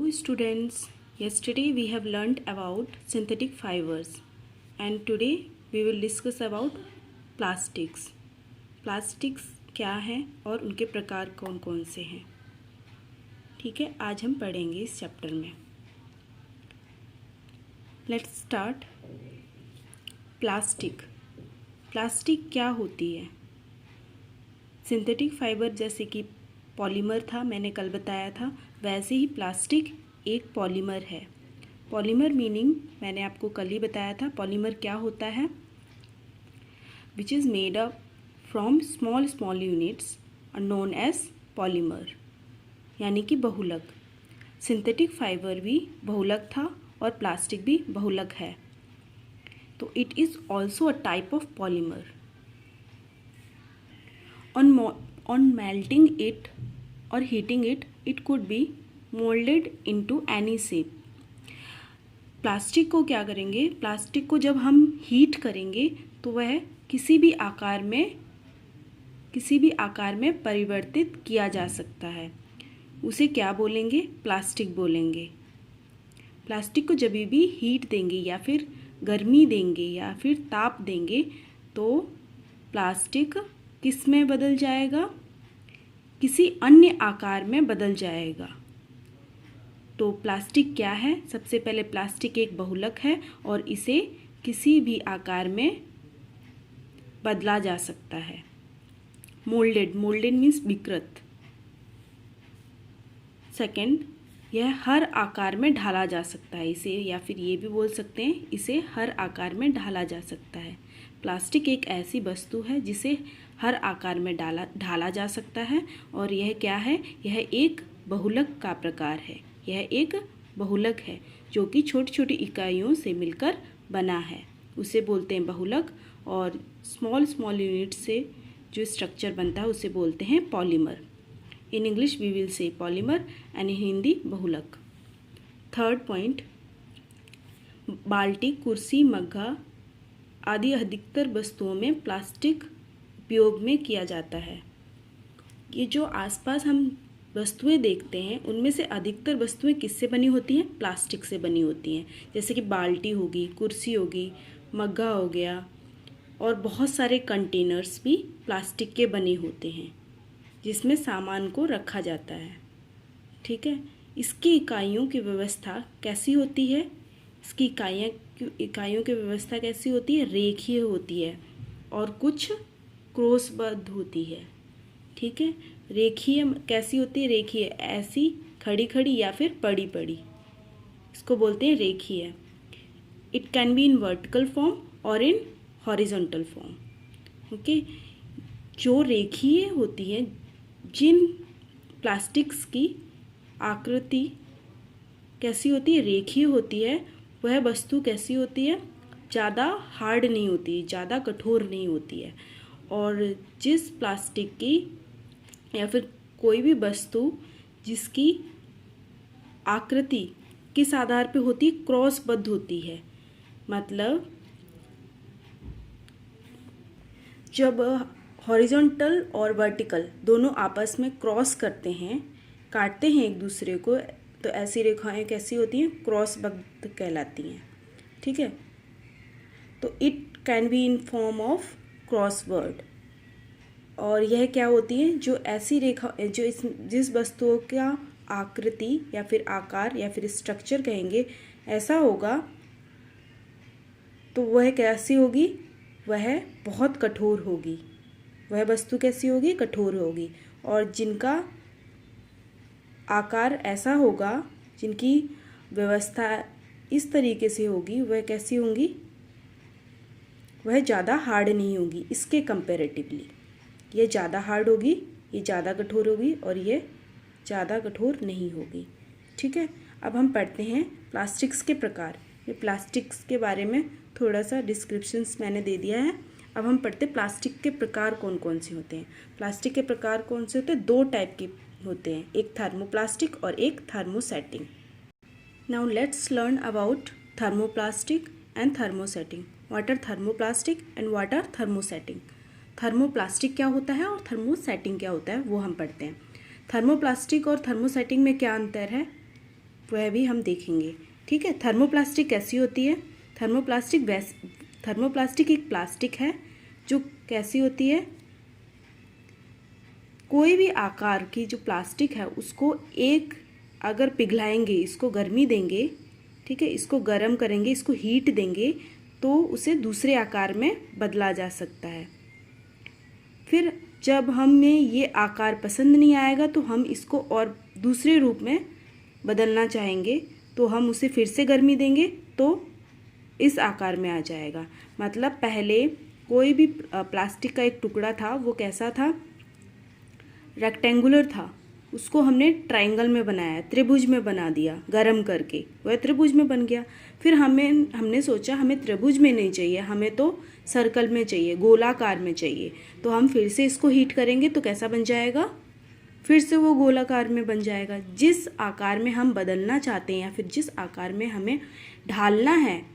Hello students, yesterday we have learnt about synthetic fibers and today we will discuss about plastics. Plastics क्या हैं और उनके प्रकार कौन कौन से हैं। ठीक है, आज हम पढ़ेंगे इस चैप्टर में। Let's start. प्लास्टिक। प्लास्टिक क्या होती है? सिंथेटिक फाइबर जैसे कि पॉलीमर था, मैंने कल बताया था, वैसे ही प्लास्टिक एक पॉलीमर है। पॉलीमर मीनिंग मैंने आपको कल ही बताया था। पॉलीमर क्या होता है? Which is made up from small small units known as polymer, यानी कि बहुलक। सिंथेटिक फाइबर भी बहुलक था और प्लास्टिक भी बहुलक है, तो it is also a type of polymer. On melting it or heating it, it could be molded into any shape. Plastic को क्या करेंगे? प्लास्टिक को जब हम हीट करेंगे तो वह किसी भी आकार में परिवर्तित किया जा सकता है। उसे क्या बोलेंगे? प्लास्टिक बोलेंगे। प्लास्टिक को जब भी हीट देंगे या फिर गर्मी देंगे या फिर ताप देंगे तो प्लास्टिक किस में बदल जाएगा? किसी अन्य आकार में बदल जाएगा। तो प्लास्टिक क्या है? सबसे पहले प्लास्टिक एक बहुलक है और इसे किसी भी आकार में बदला जा सकता है। मोल्डेड मीन्स विकृत। सेकंड, यह हर आकार में ढाला जा सकता है इसे, या फिर ये भी बोल सकते हैं इसे हर आकार में ढाला जा सकता है। प्लास्टिक एक ऐसी वस्तु है जिसे हर आकार में ढाला जा सकता है और यह क्या है? यह एक बहुलक का प्रकार है। यह एक बहुलक है जो कि छोटी छोटी इकाइयों से मिलकर बना है, उसे बोलते हैं बहुलक। और स्मॉल स्मॉल यूनिट से जो स्ट्रक्चर बनता है उसे बोलते हैं polymer. In English we will say polymer and in Hindi बहुलक। थर्ड पॉइंट, बाल्टी, कुर्सी, मग्गा आदि अधिकतर वस्तुओं में प्लास्टिक उपयोग में किया जाता है। ये जो आसपास हम वस्तुएं देखते हैं उनमें से अधिकतर वस्तुएं किससे बनी होती हैं? प्लास्टिक से बनी होती हैं। जैसे कि बाल्टी होगी, कुर्सी होगी, मग्गा हो गया, और बहुत सारे कंटेनर्स भी प्लास्टिक के बने होते हैं जिसमें सामान को रखा जाता है। ठीक है, इसकी इकाइयों की व्यवस्था कैसी होती है? इसकी इकाइयों की व्यवस्था कैसी होती है? रेखीय होती है और कुछ क्रॉसबद्ध होती है। ठीक है, रेखीय कैसी होती है? रेखीय ऐसी खड़ी खड़ी या फिर पड़ी पड़ी, इसको बोलते हैं रेखीय। It can be in vertical form और इन हॉरिजॉन्टल फॉर्म। ओके, जो रेखीय होती है, जिन प्लास्टिक्स की आकृति कैसी होती है? रेखीय होती है। वह वस्तु कैसी होती है? ज़्यादा हार्ड नहीं होती, ज़्यादा कठोर नहीं होती है। और जिस प्लास्टिक की या फिर कोई भी वस्तु जिसकी आकृति किस आधार पे होती है? क्रॉसबद्ध होती है। मतलब जब हॉरिजॉन्टल और वर्टिकल दोनों आपस में क्रॉस करते हैं, काटते हैं एक दूसरे को, तो ऐसी रेखाएं कैसी होती हैं? क्रॉसबद्ध कहलाती हैं। ठीक है, तो it can be in form of crossword. और यह क्या होती है? जो ऐसी रेखा जो जिस वस्तुओं का आकृति या फिर आकार या फिर स्ट्रक्चर कहेंगे ऐसा होगा, तो वह कैसी होगी? वह बहुत कठोर होगी। वह वस्तु कैसी होगी? कठोर होगी। और जिनका आकार ऐसा होगा, जिनकी व्यवस्था इस तरीके से होगी, वह कैसी होंगी? वह ज़्यादा हार्ड नहीं होगी इसके कंपैरेटिवली। ये ज़्यादा हार्ड होगी, ये ज़्यादा कठोर होगी और ये ज़्यादा कठोर नहीं होगी। ठीक है, अब हम पढ़ते हैं प्लास्टिक्स के प्रकार। ये प्लास्टिक्स के बारे में थोड़ा सा डिस्क्रिप्शंस मैंने दे दिया है। अब हम पढ़ते हैं प्लास्टिक के प्रकार कौन कौन से होते हैं। प्लास्टिक के प्रकार कौन से होते हैं? दो टाइप के होते हैं, एक थर्मोप्लास्टिक और एक thermosetting. Now let's learn about thermoplastic and thermosetting. What are thermoplastic and what are thermosetting? Thermoplastic क्या होता है और थर्मोसेटिंग क्या होता है वो हम पढ़ते हैं। थर्मोप्लास्टिक और थर्मोसेटिंग में क्या अंतर है? वह भी हम देखेंगे। ठीक है, थर्मोप्लास्टिक कैसी होती है? थर्मोप्लास्टिक एक प्लास्टिक है जो कैसी होती है, कोई भी आकार की जो प्लास्टिक है उसको एक अगर पिघलाएंगे, इसको गर्मी देंगे, ठीक है, इसको गर्म करेंगे, इसको हीट देंगे तो उसे दूसरे आकार में बदला जा सकता है। फिर जब हमें ये आकार पसंद नहीं आएगा तो हम इसको और दूसरे रूप में बदलना चाहेंगे तो हम उसे फिर से गर्मी देंगे तो इस आकार में आ जाएगा। मतलब पहले कोई भी प्लास्टिक का एक टुकड़ा था, वो कैसा था, रेक्टेंगुलर था, उसको हमने ट्रायंगल में बनाया, त्रिभुज में बना दिया गरम करके, वह त्रिभुज में बन गया। फिर हमने सोचा हमें त्रिभुज में नहीं चाहिए, हमें तो सर्कल में चाहिए, गोलाकार में चाहिए, तो हम फिर से इसको हीट करेंगे तो कैसा बन जाएगा, फिर से वो गोलाकार में बन जाएगा। जिस आकार में हम बदलना चाहते हैं या फिर जिस आकार में हमें ढालना है,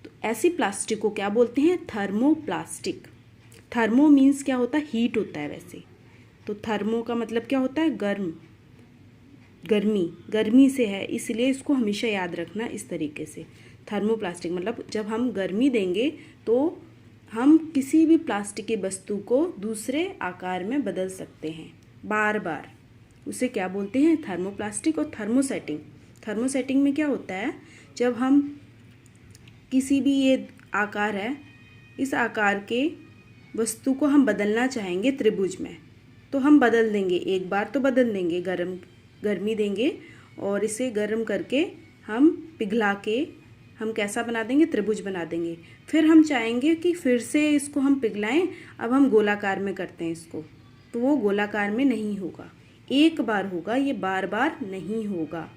तो ऐसी प्लास्टिक को क्या बोलते हैं, थर्मोप्लास्टिक। थर्मो मीन्स क्या होता है, हीट होता है वैसे, तो थर्मो का मतलब क्या होता है, गर्म, गर्मी से है, इसलिए इसको हमेशा याद रखना इस तरीके से। थर्मोप्लास्टिक मतलब जब हम गर्मी देंगे तो हम किसी भी प्लास्टिक की वस्तु को दूसरे आकार में बदल सकते हैं बार बार, उसे क्या बोलते हैं, थर्मोप्लास्टिक। और थर्मोसेटिंग में क्या होता है, जब हम किसी भी ये आकार है, इस आकार के वस्तु को हम बदलना चाहेंगे त्रिभुज में, तो हम बदल देंगे, एक बार तो बदल देंगे, गर्मी देंगे और इसे गर्म करके हम पिघला के हम कैसा बना देंगे, त्रिभुज बना देंगे। फिर हम चाहेंगे कि फिर से इसको हम पिघलाएं, अब हम गोलाकार में करते हैं इसको, तो वो गोलाकार में नहीं होगा, एक बार होगा, ये बार बार नहीं होगा।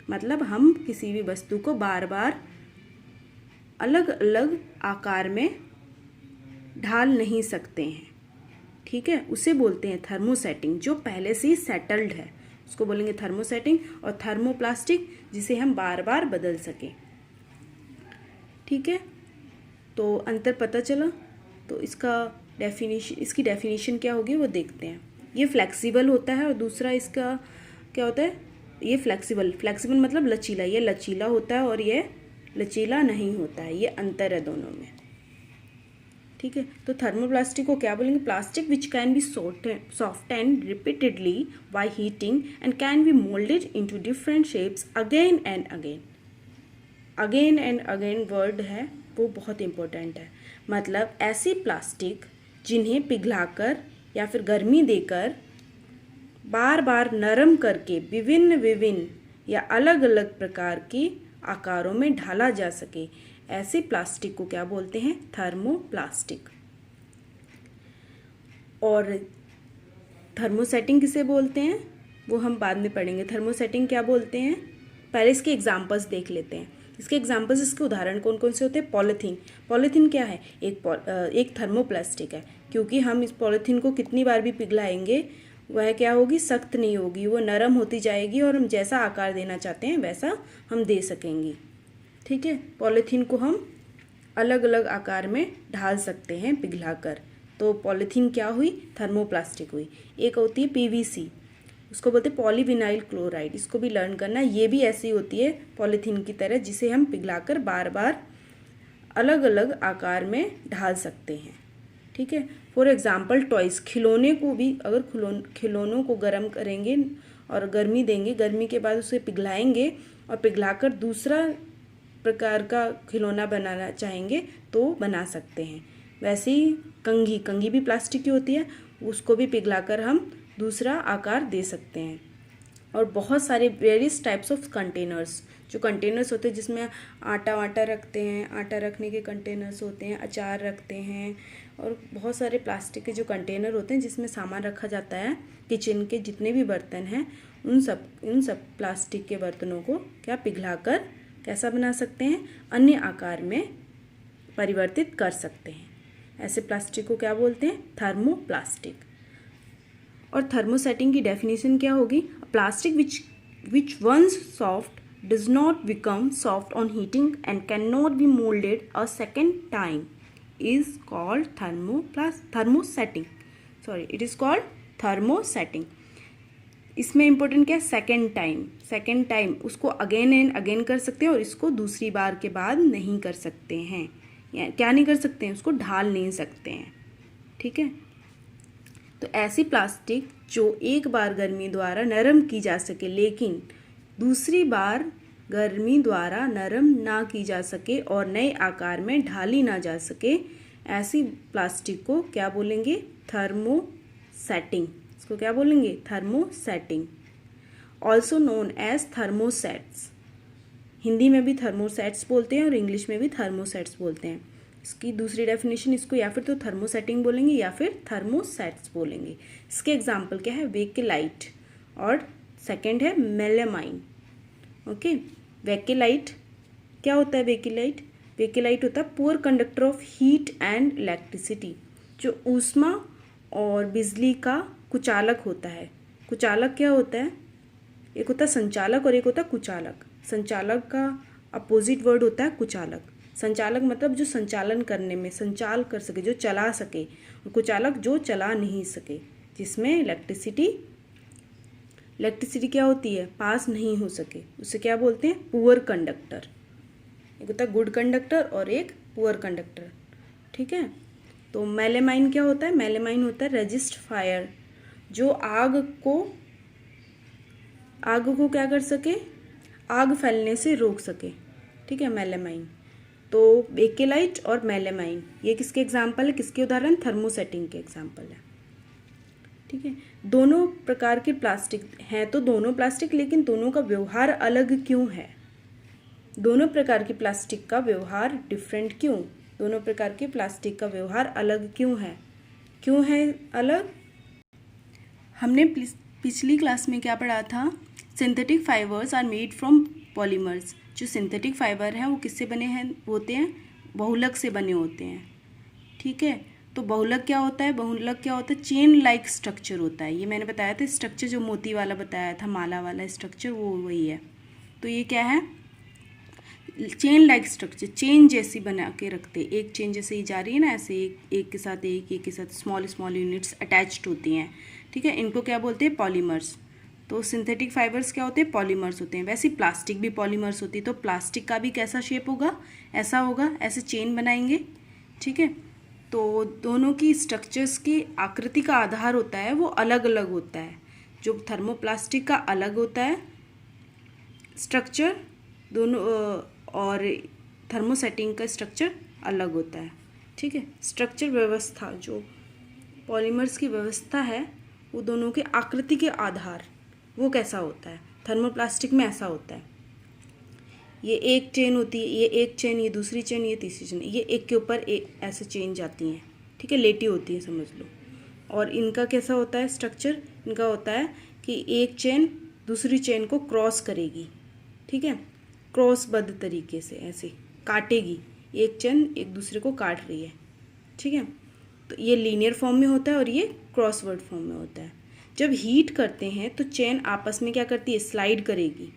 मतलब हम किसी भी वस्तु को बार बार अलग अलग आकार में ढाल नहीं सकते हैं। ठीक है, उसे बोलते हैं थर्मोसेटिंग। जो पहले से ही सेटल्ड है उसको बोलेंगे थर्मोसेटिंग। और थर्मोप्लास्टिक जिसे हम बार बार बदल सकें। ठीक है, तो अंतर पता चला। तो इसकी डेफिनेशन क्या होगी वो देखते हैं। ये फ्लेक्सिबल होता है और दूसरा इसका क्या होता है, ये फ्लेक्सिबल मतलब लचीला, ये लचीला होता है और ये लचीला नहीं होता है, ये अंतर है दोनों में। ठीक है, तो थर्मोप्लास्टिक को क्या बोलेंगे, plastic which can be softened repeatedly by heating and can be molded into different shapes again and again. Again and again word है वो बहुत इम्पोर्टेंट है। मतलब ऐसी प्लास्टिक जिन्हें पिघलाकर या फिर गर्मी देकर बार बार नरम करके विभिन्न या अलग अलग प्रकार की आकारों में ढाला जा सके, ऐसे प्लास्टिक को क्या बोलते हैं, थर्मोप्लास्टिक। और थर्मोसेटिंग किसे बोलते हैं वो हम बाद में पढ़ेंगे। थर्मोसेटिंग क्या बोलते हैं, पहले इसके एग्जांपल्स देख लेते हैं। इसके एग्जांपल्स, इसके उदाहरण कौन कौन से होते हैं। पॉलीथीन क्या है, एक थर्मोप्लास्टिक है, क्योंकि हम इस पॉलीथीन को कितनी बार भी पिघलाएंगे वह क्या होगी, सख्त नहीं होगी, वो नरम होती जाएगी और हम जैसा आकार देना चाहते हैं वैसा हम दे सकेंगे। ठीक है, पॉलीथीन को हम अलग अलग आकार में ढाल सकते हैं पिघलाकर, तो पॉलीथीन क्या हुई, थर्मोप्लास्टिक हुई। एक होती है पीवीसी, उसको बोलते हैं पॉलीविनाइल क्लोराइड, इसको भी लर्न करना। ये भी ऐसी होती है पॉलीथीन की तरह, जिसे हम पिघलाकर बार बार अलग अलग आकार में ढाल सकते हैं। ठीक है, फॉर एग्जाम्पल टॉयज़, खिलौने को भी अगर खिलौनों को गर्म करेंगे और गर्मी देंगे, गर्मी के बाद उसे पिघलाएंगे और पिघलाकर दूसरा प्रकार का खिलौना बनाना चाहेंगे तो बना सकते हैं। वैसे ही कंघी भी प्लास्टिक की होती है, उसको भी पिघलाकर हम दूसरा आकार दे सकते हैं। और बहुत सारे वेरियस टाइप्स ऑफ कंटेनर्स, जो कंटेनर्स होते हैं जिसमें आटा रखते हैं, आटा रखने के कंटेनर्स होते हैं, अचार रखते हैं, और बहुत सारे प्लास्टिक के जो कंटेनर होते हैं जिसमें सामान रखा जाता है, किचन के जितने भी बर्तन हैं उन सब प्लास्टिक के बर्तनों को क्या पिघलाकर कैसा बना सकते हैं, अन्य आकार में परिवर्तित कर सकते हैं। ऐसे प्लास्टिक को क्या बोलते हैं, थर्मोप्लास्टिक। और थर्मोसेटिंग की डेफिनेशन क्या होगी, plastic which once soft does not become soft on heating and can not be moulded a second time is called thermosetting. It is called thermosetting. इसमें इम्पोर्टेंट क्या है, सेकेंड टाइम उसको again and again कर सकते हैं और इसको दूसरी बार के बाद नहीं कर सकते हैं, या क्या नहीं कर सकते हैं, उसको ढाल नहीं सकते हैं। ठीक है, तो ऐसी प्लास्टिक जो एक बार गर्मी द्वारा नरम की जा सके लेकिन दूसरी बार गर्मी द्वारा नरम ना की जा सके और नए आकार में ढाली ना जा सके, ऐसी प्लास्टिक को क्या बोलेंगे, थर्मोसेटिंग। इसको क्या बोलेंगे, thermosetting. Also known as thermosets. Hindi में भी थर्मोसेट्स बोलते हैं और इंग्लिश में भी थर्मोसेट्स बोलते हैं। इसकी दूसरी डेफिनेशन, इसको या फिर तो थर्मोसेटिंग बोलेंगे या फिर थर्मोसेट्स बोलेंगे। इसके एग्जाम्पल क्या है, वेकेलाइट और सेकंड है मेलामाइन। ओके, वेकेलाइट क्या होता है, वेकेलाइट होता है poor conductor of heat and electricity, जो ऊष्मा और बिजली का कुचालक होता है। कुचालक क्या होता है, एक होता है संचालक और एक होता है कुचालक। संचालक का अपोजिट वर्ड होता है कुचालक। संचालक मतलब जो संचालन करने में, संचाल कर सके, जो चला सके, और कुचालक जो चला नहीं सके, जिसमें इलेक्ट्रिसिटी क्या होती है, पास नहीं हो सके, उसे क्या बोलते हैं, पुअर कंडक्टर। एक होता है गुड कंडक्टर और एक पुअर कंडक्टर। ठीक है, तो मेलामाइन क्या होता है, मेलामाइन होता है रेजिस्ट फायर, जो आग को क्या कर सके, आग फैलने से रोक सके। ठीक है, मेलामाइन। तो बेकेलाइट और मेलामाइन ये किसके एग्जाम्पल है, किसके उदाहरण, थर्मोसेटिंग के एग्जाम्पल है। ठीक है, दोनों प्रकार के प्लास्टिक हैं, तो दोनों प्लास्टिक, लेकिन दोनों का व्यवहार अलग क्यों है, दोनों प्रकार की प्लास्टिक का व्यवहार डिफरेंट क्यों, दोनों प्रकार के प्लास्टिक का व्यवहार अलग क्यों है अलग। हमने पिछली क्लास में क्या पढ़ा था, synthetic fibres are made from polymers. जो सिंथेटिक फाइबर हैं वो किससे बने हैं होते हैं, बहुलक से बने होते हैं। ठीक है, तो बहुलक क्या होता है, चेन लाइक स्ट्रक्चर होता है। ये मैंने बताया था, स्ट्रक्चर जो मोती वाला बताया था, माला वाला स्ट्रक्चर, वो वही है। तो ये क्या है, चेन लाइक स्ट्रक्चर, चेन जैसी बना के रखते, एक चेन जैसे ही जा रही है ना, ऐसे एक के साथ एक के साथ स्मॉल यूनिट्स अटैच्ड होती हैं। ठीक है, इनको क्या बोलते हैं, पॉलीमर्स। तो सिंथेटिक फाइबर्स क्या होते हैं, पॉलीमर्स होते हैं। वैसे प्लास्टिक भी पॉलीमर्स होती है, तो प्लास्टिक का भी कैसा शेप होगा, ऐसा होगा, ऐसे चेन बनाएंगे। ठीक है, तो दोनों की स्ट्रक्चर्स की आकृति का आधार होता है वो अलग अलग होता है। जो थर्मोप्लास्टिक का अलग होता है स्ट्रक्चर दोनों, और थर्मोसेटिंग का स्ट्रक्चर अलग होता है। ठीक है, स्ट्रक्चर व्यवस्था, जो पॉलीमर्स की व्यवस्था है वो दोनों के आकृति के आधार वो कैसा होता है, थर्मोप्लास्टिक में ऐसा होता है, ये एक चेन होती है, ये एक चेन, ये दूसरी चेन, ये तीसरी चेन, ये एक के ऊपर एक ऐसे चेन जाती हैं। ठीक है, लेटी होती है समझ लो। और इनका कैसा होता है स्ट्रक्चर, इनका होता है कि एक चेन दूसरी चेन को क्रॉस करेगी। ठीक है, क्रॉसबद्ध तरीके से ऐसे काटेगी, एक चेन एक दूसरे को काट रही है। ठीक है, तो ये लीनियर फॉर्म में होता है और ये क्रॉसवर्ड फॉर्म में होता है। जब हीट करते हैं तो चेन आपस में क्या करती है, स्लाइड करेगी।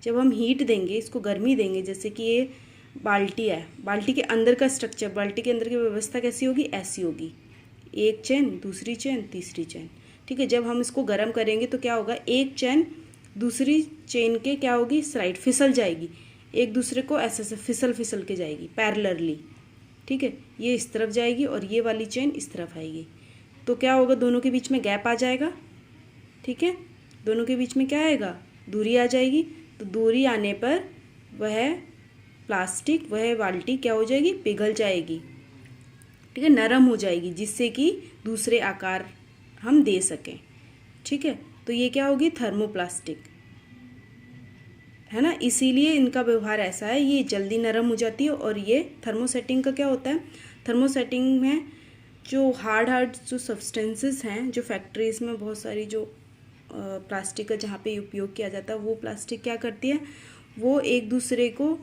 जब हम हीट देंगे, इसको गर्मी देंगे, जैसे कि ये बाल्टी है, बाल्टी के अंदर का स्ट्रक्चर, बाल्टी के अंदर की व्यवस्था कैसी होगी, ऐसी होगी, एक चेन दूसरी चेन तीसरी चेन। ठीक है, जब हम इसको गर्म करेंगे तो क्या होगा, एक चेन दूसरी चेन के क्या होगी, स्लाइड, फिसल जाएगी, एक दूसरे को ऐसे फिसल के जाएगी पैरेलली। ठीक है, ये इस तरफ जाएगी और ये वाली चेन इस तरफ आएगी, तो क्या होगा, दोनों के बीच में गैप आ जाएगा। ठीक है, दोनों के बीच में क्या आएगा, दूरी आ जाएगी। तो दूरी आने पर वह प्लास्टिक, वह बाल्टी क्या हो जाएगी, पिघल जाएगी। ठीक है, नरम हो जाएगी, जिससे कि दूसरे आकार हम दे सकें। ठीक है, तो ये क्या होगी, थर्मोप्लास्टिक है ना, इसीलिए इनका व्यवहार ऐसा है, ये जल्दी नरम हो जाती है। और ये थर्मोसेटिंग का क्या होता है, थर्मोसेटिंग में जो हार्ड जो सब्सटेंसेस हैं, जो फैक्ट्रीज में बहुत सारी जो प्लास्टिक का जहाँ पे उपयोग किया जाता है, वो प्लास्टिक क्या करती है, वो एक दूसरे को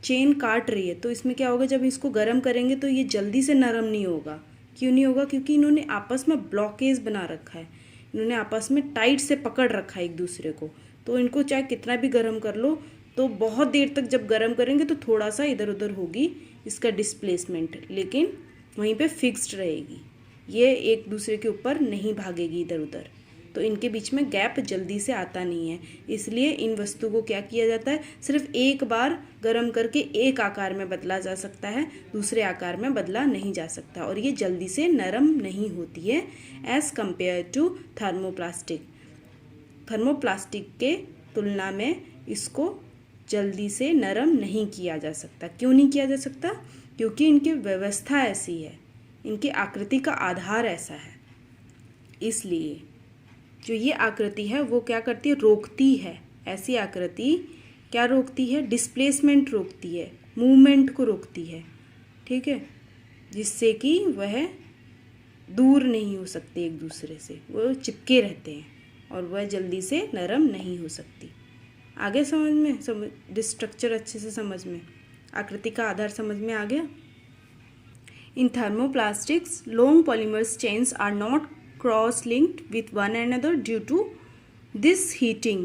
चेन काट रही है। तो इसमें क्या होगा, जब इसको गर्म करेंगे तो ये जल्दी से नरम नहीं होगा। क्यों नहीं होगा, क्योंकि इन्होंने आपस में ब्लॉकेज बना रखा है, इन्होंने आपस में टाइट से पकड़ रखा है एक दूसरे को। तो इनको चाहे कितना भी गर्म कर लो, तो बहुत देर तक जब गर्म करेंगे तो थोड़ा सा इधर उधर होगी इसका डिस्प्लेसमेंट, लेकिन वहीं पे फिक्स्ड रहेगी, ये एक दूसरे के ऊपर नहीं भागेगी इधर उधर। तो इनके बीच में गैप जल्दी से आता नहीं है, इसलिए इन वस्तु को क्या किया जाता है, सिर्फ एक बार गर्म करके एक आकार में बदला जा सकता है, दूसरे आकार में बदला नहीं जा सकता, और ये जल्दी से नरम नहीं होती है as compare to thermoplastic. Thermoplastic के तुलना में इसको जल्दी से नरम नहीं किया जा सकता। क्यों नहीं किया जा सकता? क्योंकि इनकी व्यवस्था ऐसी है, इनकी आकृति का आधार ऐसा है, इसलिए जो ये आकृति है वो क्या करती है, रोकती है। ऐसी आकृति क्या रोकती है? डिस्प्लेसमेंट रोकती है, मूवमेंट को रोकती है, ठीक है, जिससे कि वह दूर नहीं हो सकते एक दूसरे से, वो चिपके रहते हैं और वह जल्दी से नरम नहीं हो सकती। आगे समझ में, स्ट्रक्चर अच्छे से समझ में, आकृति का आधार समझ में आ गया। In thermoplastics long polymers chains are not cross-linked with one another due to this heating.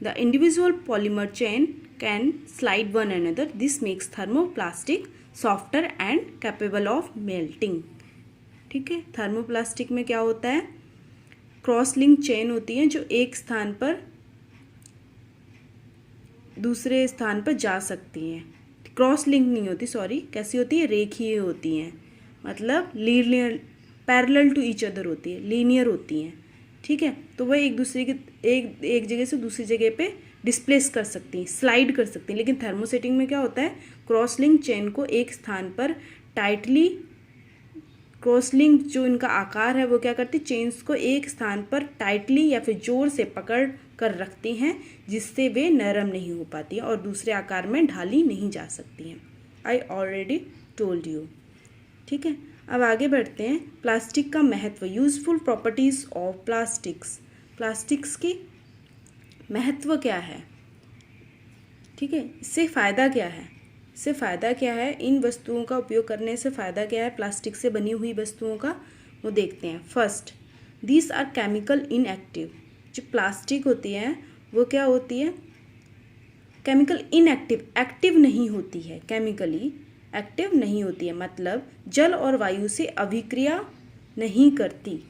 The individual polymer chain can slide one another. This makes thermoplastic softer and capable of melting. ठीक है, thermoplastic में क्या होता है, cross link chain होती है जो एक स्थान पर दूसरे स्थान पर जा सकती हैं। क्रॉस लिंक नहीं होती, सॉरी, कैसी होती है, रेखीय होती हैं, मतलब linear, parallel to each other होती है, लीनियर होती हैं, ठीक है। तो वह एक दूसरे के एक जगह से दूसरी जगह पे डिस्प्लेस कर सकती हैं, स्लाइड कर सकती हैं। लेकिन थर्मोसेटिंग में क्या होता है, क्रॉस लिंक चेन को एक स्थान पर टाइटली, क्रॉस लिंक जो इनका आकार है वो क्या करती है, चेन्स को एक स्थान पर टाइटली या फिर जोर से पकड़ कर रखती हैं, जिससे वे नरम नहीं हो पाती हैं और दूसरे आकार में ढाली नहीं जा सकती हैं। आई ऑलरेडी टोल्ड यू, ठीक है। अब आगे बढ़ते हैं, प्लास्टिक का महत्व, useful properties of plastics. Plastics की महत्व क्या है, ठीक है, इससे फ़ायदा क्या है, इससे फ़ायदा क्या है, इन वस्तुओं का उपयोग करने से फ़ायदा क्या है प्लास्टिक से बनी हुई वस्तुओं का, वो देखते हैं। First, these are chemical inactive. जो प्लास्टिक होती है वो क्या होती है, केमिकल इनएक्टिव, एक्टिव नहीं होती है, केमिकली एक्टिव नहीं होती है, मतलब जल और वायु से अभिक्रिया नहीं करती,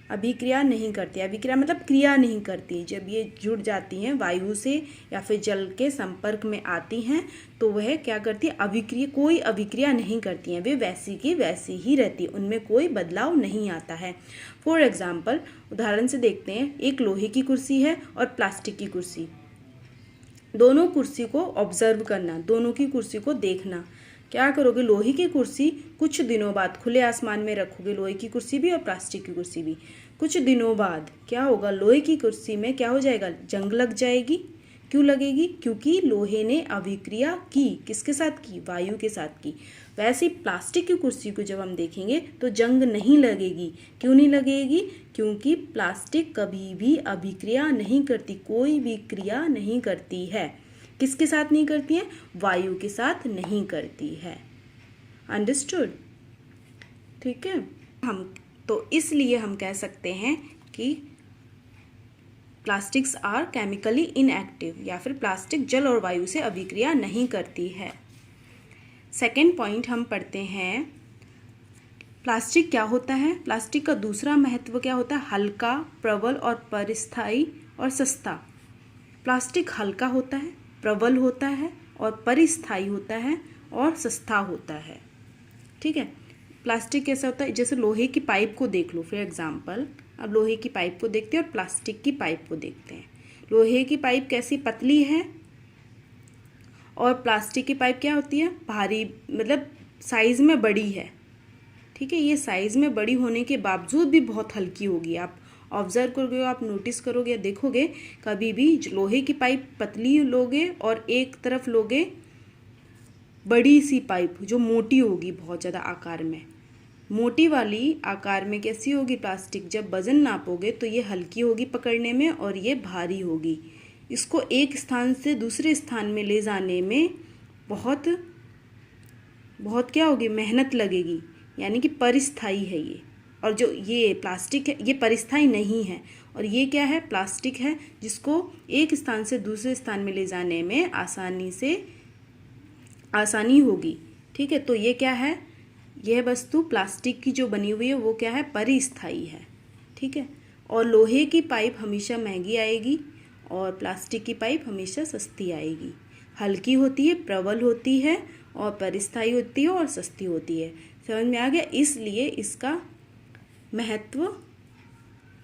अभिक्रिया नहीं करती, अभिक्रिया मतलब क्रिया नहीं करती। जब ये जुड़ जाती हैं वायु से या फिर जल के संपर्क में आती हैं तो वह क्या करती है, अभिक्रिया, कोई अभिक्रिया नहीं करती हैं, वे वैसी की वैसी ही रहती है, उनमें कोई बदलाव नहीं आता है। फॉर एग्जाम्पल, उदाहरण से देखते हैं, एक लोहे की कुर्सी है और प्लास्टिक की कुर्सी, दोनों कुर्सी को ऑब्जर्व करना, दोनों की कुर्सी को देखना। क्या करोगे, लोहे की कुर्सी कुछ दिनों बाद खुले आसमान में रखोगे, लोहे की कुर्सी भी और प्लास्टिक की कुर्सी भी, कुछ दिनों बाद क्या होगा, लोहे की कुर्सी में क्या हो जाएगा, जंग लग जाएगी। क्यों लगेगी, क्योंकि लोहे ने अभिक्रिया की, किसके साथ की, वायु के साथ की। वैसे प्लास्टिक की कुर्सी को जब हम देखेंगे तो जंग नहीं लगेगी। क्यों नहीं लगेगी, क्योंकि प्लास्टिक कभी भी अभिक्रिया नहीं करती, कोई भी क्रिया नहीं करती है। किसके साथ नहीं करती है, वायु के साथ नहीं करती है। अंडरस्टूड, ठीक है। हम तो इसलिए हम कह सकते हैं कि प्लास्टिक्स आर केमिकली इनएक्टिव, या फिर प्लास्टिक जल और वायु से अभिक्रिया नहीं करती है। सेकेंड पॉइंट हम पढ़ते हैं, प्लास्टिक क्या होता है। प्लास्टिक का दूसरा महत्व क्या होता है, हल्का, प्रबल और परिस्थायी और सस्ता। प्लास्टिक हल्का होता है, प्रबल होता है और परिस्थायी होता है और सस्ता होता है, ठीक है। प्लास्टिक कैसा होता है, जैसे लोहे की पाइप को देख लो फॉर एग्जांपल। अब लोहे की पाइप को देखते हैं और प्लास्टिक की पाइप को देखते हैं। लोहे की पाइप कैसी, पतली है, और प्लास्टिक की पाइप क्या होती है, भारी, मतलब साइज़ में बड़ी है, ठीक है। ये साइज़ में बड़ी होने के बावजूद भी बहुत हल्की होगी। आप ऑब्जर्व करोगे, आप नोटिस करोगे, देखोगे, कभी भी लोहे की पाइप पतली लोगे और एक तरफ लोगे बड़ी सी पाइप जो मोटी होगी बहुत ज़्यादा आकार में, मोटी वाली आकार में कैसी होगी प्लास्टिक, जब वजन नापोगे तो ये हल्की होगी पकड़ने में और ये भारी होगी। इसको एक स्थान से दूसरे स्थान में ले जाने में बहुत बहुत क्या होगी, मेहनत लगेगी, यानी कि परिस्थायी है ये। और जो ये प्लास्टिक है ये परिस्थायी नहीं है, और ये क्या है, प्लास्टिक है जिसको एक स्थान से दूसरे स्थान में ले जाने में आसानी होगी, ठीक है। तो ये क्या है, यह वस्तु प्लास्टिक की जो बनी हुई है वो क्या है, परिस्थायी है, ठीक है। और लोहे की पाइप हमेशा महंगी आएगी और प्लास्टिक की पाइप हमेशा सस्ती आएगी। हल्की होती है, प्रबल होती है और परिस्थायी होती है और सस्ती होती है। समझ में आ गया? इसलिए इसका महत्व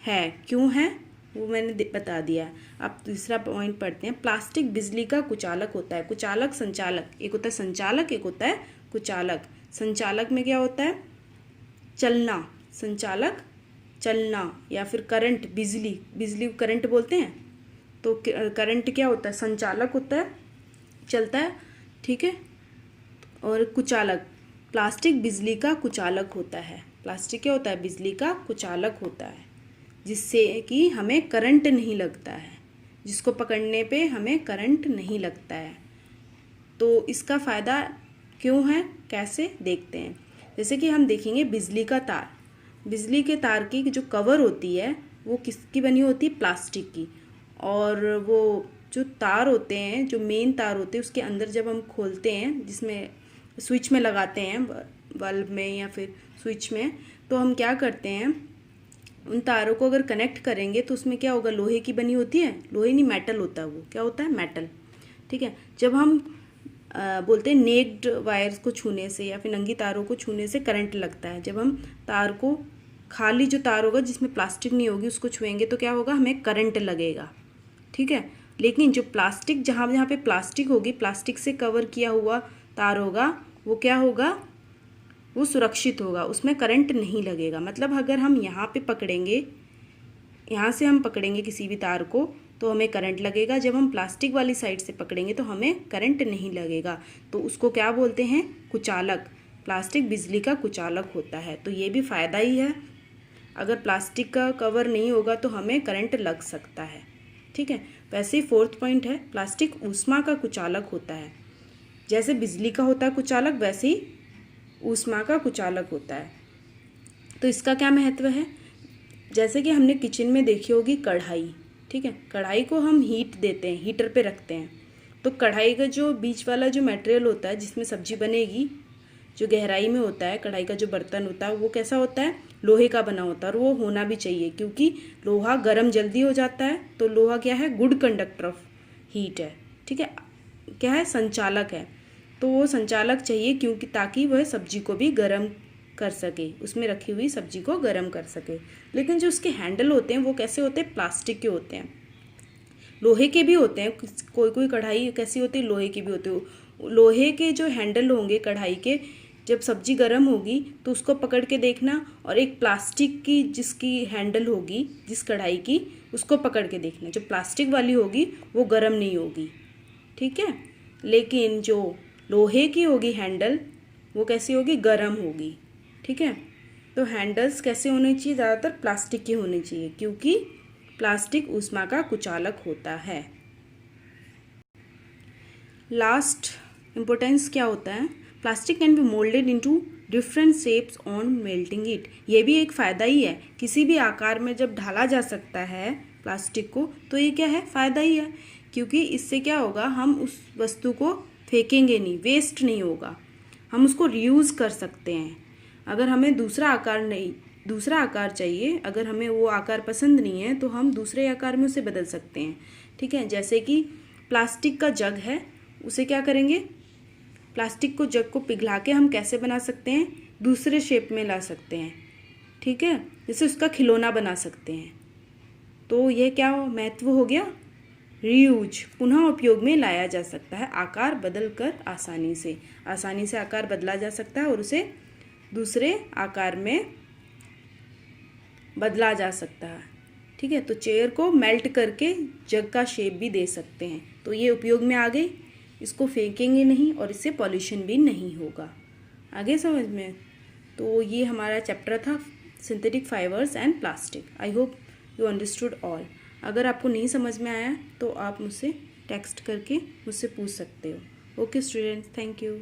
है। क्यों है वो मैंने बता दिया। अब दूसरा पॉइंट पढ़ते हैं। प्लास्टिक बिजली का कुचालक होता है। कुचालक, संचालक, एक होता है संचालक, एक होता है कुचालक। संचालक में क्या होता है? चलना। संचालक चलना, या फिर करंट, बिजली, बिजली को करंट बोलते हैं। तो करंट क्या होता है? संचालक होता है, चलता है, ठीक है। और कुचालक, प्लास्टिक बिजली का कुचालक होता है। प्लास्टिक क्या होता है? बिजली का कुचालक होता है, जिससे कि हमें करंट नहीं लगता है, जिसको पकड़ने पे हमें करंट नहीं लगता है। तो इसका फ़ायदा क्यों है, कैसे देखते हैं। जैसे कि हम देखेंगे बिजली का तार। बिजली के तार की जो कवर होती है वो किसकी बनी होती है? प्लास्टिक की। और वो जो तार होते हैं, जो मेन तार होते हैं, उसके अंदर जब हम खोलते हैं, जिसमें स्विच में लगाते हैं, बल्ब में या फिर स्विच में, तो हम क्या करते हैं, उन तारों को अगर कनेक्ट करेंगे तो उसमें क्या होगा? लोहे की बनी होती है। लोहे नहीं, मेटल होता है। वो क्या होता है? मेटल, ठीक है। जब हम बोलते हैं नेक्ड वायर्स को छूने से या फिर नंगी तारों को छूने से करंट लगता है। जब हम तार को, खाली जो तार होगा जिसमें प्लास्टिक नहीं होगी, उसको छुएंगे तो क्या होगा? हमें करंट लगेगा, ठीक है। लेकिन जो प्लास्टिक, जहाँ जहाँ पे प्लास्टिक होगी, प्लास्टिक से कवर किया हुआ तार होगा, वो क्या होगा? वो सुरक्षित होगा, उसमें करंट नहीं लगेगा। मतलब अगर हम यहाँ पे पकड़ेंगे, यहाँ से हम पकड़ेंगे किसी भी तार को तो हमें करंट लगेगा। जब हम प्लास्टिक वाली साइड से पकड़ेंगे तो हमें करंट नहीं लगेगा। तो उसको क्या बोलते हैं? कुचालक। प्लास्टिक बिजली का कुचालक होता है। तो ये भी फ़ायदा ही है। अगर प्लास्टिक का कवर नहीं होगा तो हमें करंट लग सकता है, ठीक है। वैसे ही फोर्थ पॉइंट है, प्लास्टिक ऊष्मा का कुचालक होता है। जैसे बिजली का होता है कुचालक, वैसे ही ऊष्मा का कुचालक होता है। तो इसका क्या महत्व है? जैसे कि हमने किचन में देखी होगी कढ़ाई, ठीक है। कढ़ाई को हम हीट देते हैं, हीटर पे रखते हैं। तो कढ़ाई का जो बीच वाला जो मटेरियल होता है जिसमें सब्जी बनेगी, जो गहराई में होता है, कढ़ाई का जो बर्तन होता है वो कैसा होता है? लोहे का बना होता है। और वो होना भी चाहिए, क्योंकि लोहा गर्म जल्दी हो जाता है। तो लोहा क्या है? गुड कंडक्टर ऑफ हीट है, ठीक है। क्या है? संचालक है। तो वो संचालक चाहिए, क्योंकि ताकि वह सब्जी को भी गर्म कर सके, उसमें रखी हुई सब्जी को गर्म कर सके। लेकिन जो उसके हैंडल होते हैं वो कैसे होते हैं? प्लास्टिक के होते हैं। लोहे के भी होते हैं, कोई कोई कढ़ाई कैसी होती है? लोहे की भी होती है। लोहे के जो हैंडल होंगे कढ़ाई के, जब सब्जी गर्म होगी तो उसको पकड़ के देखना, और एक प्लास्टिक की जिसकी हैंडल होगी, जिस कढ़ाई की, उसको पकड़ के देखना। जो प्लास्टिक वाली होगी वो गर्म नहीं होगी, ठीक है। लेकिन जो लोहे की होगी हैंडल, वो कैसी होगी? गर्म होगी, ठीक है। तो हैंडल्स कैसे होने चाहिए? ज़्यादातर प्लास्टिक के होने चाहिए, क्योंकि प्लास्टिक ऊष्मा का कुचालक होता है। लास्ट इम्पोर्टेंस क्या होता है? Plastic can be moulded into different shapes on melting it. ये भी एक फ़ायदा ही है। किसी भी आकार में जब ढाला जा सकता है प्लास्टिक को, तो ये क्या है? फ़ायदा ही है, क्योंकि इससे क्या होगा? हम उस वस्तु को फेंकेंगे नहीं, वेस्ट नहीं होगा, हम उसको रीयूज़ कर सकते हैं। अगर हमें दूसरा आकार चाहिए, अगर हमें वो आकार पसंद नहीं है, तो हम दूसरे आकार में उसे बदल सकते हैं, ठीक है। जैसे कि प्लास्टिक का जग है, उसे क्या करेंगे? प्लास्टिक को जग को पिघला के हम कैसे बना सकते हैं? दूसरे शेप में ला सकते हैं, ठीक है। जैसे उसका खिलौना बना सकते हैं। तो ये क्या महत्व हो गया? रीयूज, पुनः उपयोग में लाया जा सकता है, आकार बदल कर आसानी से आकार बदला जा सकता है और उसे दूसरे आकार में बदला जा सकता है, ठीक है। तो चेयर को मेल्ट करके जग का शेप भी दे सकते हैं। तो ये उपयोग में आ गई, इसको फेंकेंगे नहीं और इससे पॉल्यूशन भी नहीं होगा। आगे समझ में? तो ये हमारा चैप्टर था synthetic fibres and plastic. I hope you understood all. अगर आपको नहीं समझ में आया तो आप मुझसे टेक्स्ट करके मुझसे पूछ सकते हो। Okay students, thank you.